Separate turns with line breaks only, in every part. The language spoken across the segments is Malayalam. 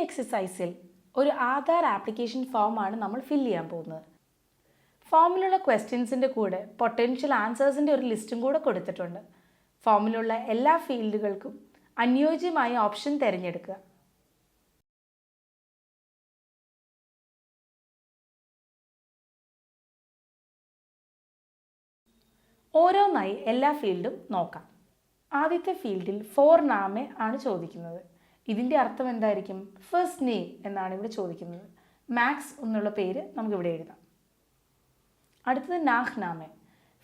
എക്സസൈസിൽ ഒരു ആധാർ ആപ്ലിക്കേഷൻ ഫോമാണ് നമ്മൾ ഫില്ല് ചെയ്യാൻ പോകുന്നത്. ഫോമിലുള്ള ക്വസ്റ്റ്യൻസിൻ്റെ കൂടെ പൊട്ടൻഷ്യൽ ആൻസേഴ്സിൻ്റെ ഒരു ലിസ്റ്റും കൂടെ കൊടുത്തിട്ടുണ്ട്. ഫോമിലുള്ള എല്ലാ ഫീൽഡുകൾക്കും അനുയോജ്യമായ ഓപ്ഷൻ തിരഞ്ഞെടുക്കുക. ഓരോന്നായി എല്ലാ ഫീൽഡും നോക്കാം. ആദ്യത്തെ ഫീൽഡിൽ ഫോർ നാമെ ആണ് ചോദിക്കുന്നത്. ഇതിൻ്റെ അർത്ഥം എന്തായിരിക്കും? ഫസ്റ്റ് നെയിം എന്നാണ് ഇവിടെ ചോദിക്കുന്നത്. മാക്സ് എന്നുള്ള പേര് നമുക്കിവിടെ എഴുതാം. അടുത്തത് നാഹ് നാമെ.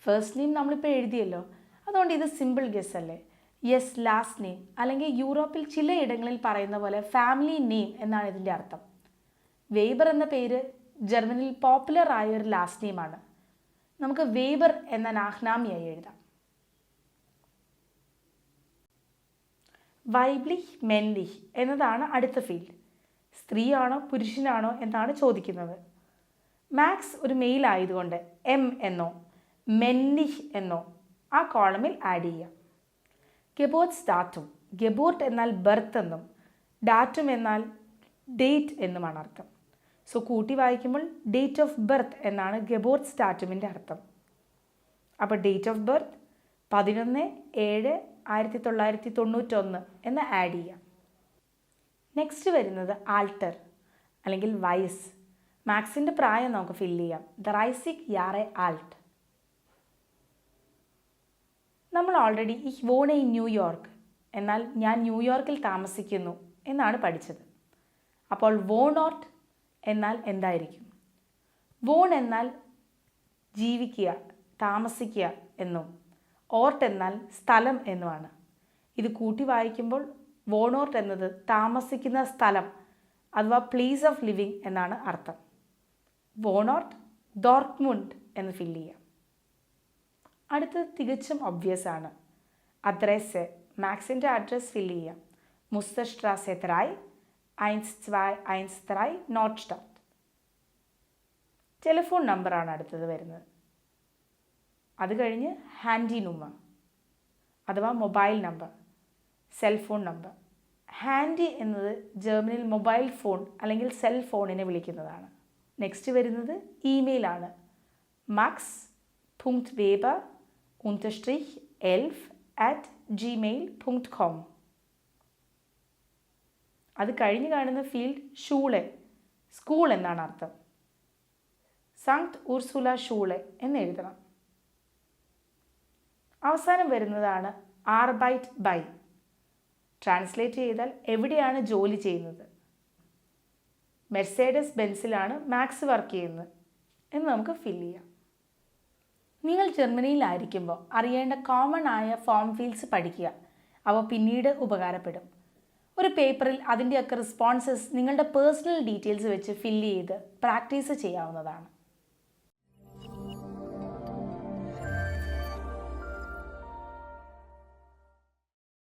ഫസ്റ്റ് നെയിം നമ്മളിപ്പോൾ എഴുതിയല്ലോ, അതുകൊണ്ട് ഇത് സിമ്പിൾ ഗസ് അല്ലേ? യെസ്, ലാസ്റ്റ് നെയിം അല്ലെങ്കിൽ യൂറോപ്പിൽ ചിലയിടങ്ങളിൽ പറയുന്ന പോലെ ഫാമിലി നെയിം എന്നാണ് ഇതിൻ്റെ അർത്ഥം. വെയ്ബർ എന്ന പേര് ജർമ്മനിയിൽ പോപ്പുലർ ആയ ഒരു ലാസ്റ്റ് നെയിമാണ്. നമുക്ക് വെയ്ബർ എന്ന നാഹ്നാമിയായി എഴുതാം. വൈബ്ലിഹ് മെൻലിഹ് എന്നതാണ് അടുത്ത ഫീൽഡ്. സ്ത്രീയാണോ പുരുഷനാണോ എന്നാണ് ചോദിക്കുന്നത്. മാക്സ് ഒരു മെയിൽ ആയതുകൊണ്ട് എം എന്നോ മെൻലിഹ് എന്നോ ആ കോളമിൽ ആഡ് ചെയ്യാം. ഗെബോർട്സ് ഡാറ്റും. ഗെബോർട്ട് എന്നാൽ ബർത്ത് എന്നും ഡാറ്റും എന്നാൽ ഡേറ്റ് എന്നുമാണ് അർത്ഥം. സോ കൂട്ടി വായിക്കുമ്പോൾ ഡേറ്റ് ഓഫ് ബർത്ത് എന്നാണ് ഗെബോർട്സ് ഡാറ്റുമിൻ്റെ അർത്ഥം. അപ്പോൾ ഡേറ്റ് ഓഫ് ബർത്ത് 11/7/1991 എന്ന് ആഡ് ചെയ്യാം. നെക്സ്റ്റ് വരുന്നത് ആൾട്ടർ അല്ലെങ്കിൽ വയസ്സ്. മാക്സിൻ്റെ പ്രായം നമുക്ക് ഫില്ല് ചെയ്യാം. 30 Jahre alt. നമ്മൾ ഓൾറെഡി ഇഹ് വോണെ ഇൻ ന്യൂയോർക്ക് എന്നാൽ ഞാൻ ന്യൂയോർക്കിൽ താമസിക്കുന്നു എന്നാണ് പഠിച്ചത്. അപ്പോൾ വോണോർട്ട് എന്നാൽ എന്തായിരിക്കും? വോൺ എന്നാൽ ജീവിക്കുക, താമസിക്കുക എന്നും ഓർട്ട് എന്നാൽ സ്ഥലം എന്നുമാണ്. ഇത് കൂട്ടി വായിക്കുമ്പോൾ വോണോർട്ട് എന്നത് താമസിക്കുന്ന സ്ഥലം അഥവാ പ്ലേസ് ഓഫ് ലിവിങ് എന്നാണ് അർത്ഥം. വോണോർട്ട് ഡോർട്ട്മുണ്ട് എന്ന് ഫില്ല് ചെയ്യാം. അടുത്തത് തികച്ചും ഒബ്വിയസ് ആണ്. അഡ്രസ്സ്. മാക്സിൻ്റെ അഡ്രസ്സ് ഫില്ല് ചെയ്യാം. മുസ്തർസ്ട്രാസെ 3 1213 നോട്ട്സ്റ്റാdt. ടെലിഫോൺ നമ്പറാണ് അടുത്തത് വരുന്നത്. അത് കഴിഞ്ഞ് ഹാൻഡി നുമ അഥവാ mobile number, cellphone number. Handy എന്നത് ജർമ്മനിയിൽ മൊബൈൽ ഫോൺ അല്ലെങ്കിൽ സെൽ ഫോണിനെ വിളിക്കുന്നതാണ്. നെക്സ്റ്റ് വരുന്നത് ഇമെയിലാണ്. max.weber_11@gmail.com. അത് കഴിഞ്ഞ് കാണുന്ന ഫീൽഡ് ഷൂളെ, സ്കൂൾ എന്നാണ് അർത്ഥം. സാങ്ക്ട് ഉർസുല ഷൂളെ എന്ന് എഴുതണം. അവസാനം വരുന്നതാണ് ആർബൈറ്റ് ബൈ. ട്രാൻസ്ലേറ്റ് ചെയ്താൽ എവിടെയാണ് ജോലി ചെയ്യുന്നത്. മെർസേഡസ് ബെൻസിലാണ് മാക്സ് വർക്ക് ചെയ്യുന്നത് എന്ന് നമുക്ക് ഫില്ല് ചെയ്യാം. നിങ്ങൾ ജർമ്മനിയിലായിരിക്കുമ്പോൾ അറിയേണ്ട കോമൺ ആയ ഫോം ഫീൽഡ്സ് പഠിക്കുക. അവ പിന്നീട് ഉപകാരപ്പെടും. ഒരു പേപ്പറിൽ അതിൻ്റെയൊക്കെ റിസ്പോൺസസ് നിങ്ങളുടെ പേഴ്സണൽ ഡീറ്റെയിൽസ് വെച്ച് ഫില്ല് ചെയ്ത് പ്രാക്ടീസ് ചെയ്യാവുന്നതാണ്.